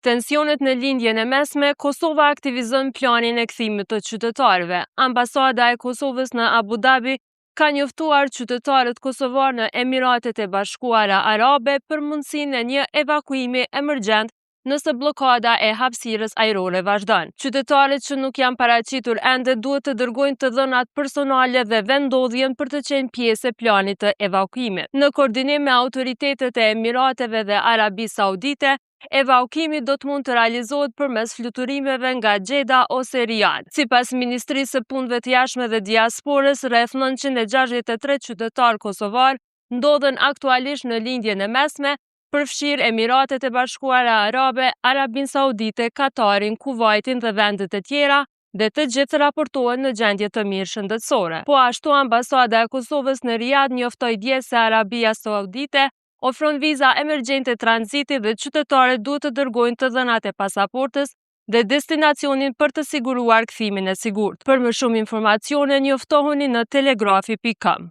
Tensionet në lindjen e mesme, Kosova aktivizon planin e kthimit të qytetarëve. Ambasada e Kosovës në Abu Dhabi ka njoftuar qytetarët kosovar në Emiratet e Bashkuara Arabe për mundësinë e një evakuimi emergjent nëse bllokada e hapësirës ajrore vazhdon. Qytetarët që nuk janë paraqitur ende duhet të dërgojnë të dhënat personale dhe vendodhjen për të qenë pjesë e planit të evakuimit. Në koordinim me autoritetet e Emirateve dhe Arabisë Saudite, evakimi do të mund të realizohet përmes fluturimeve nga Xheda ose Riyadh. Sipas Ministrisë së Punëve të Jashtme dhe Diasporës, rreth 963 qytetarë kosovar ndodhen aktualisht në lindjen e mesme, përfshirë Emiratet e Bashkuara Arabe, Arabinë Saudite, Katarin, Kuvajtin dhe vendet e tjera, dhe të gjithë raportohen në gjendje të mirë shëndetësore. Po ashtu, ambasada e Kosovës në Riyadh njoftoi dje se Arabia Saudite ofron viza emergjente tranziti dhe qytetarët duhet të dërgojnë të dhënat e pasaportës dhe destinacionin për të siguruar kthimin e sigurt. Për më shumë informacione, njoftohuni në telegrafi.com.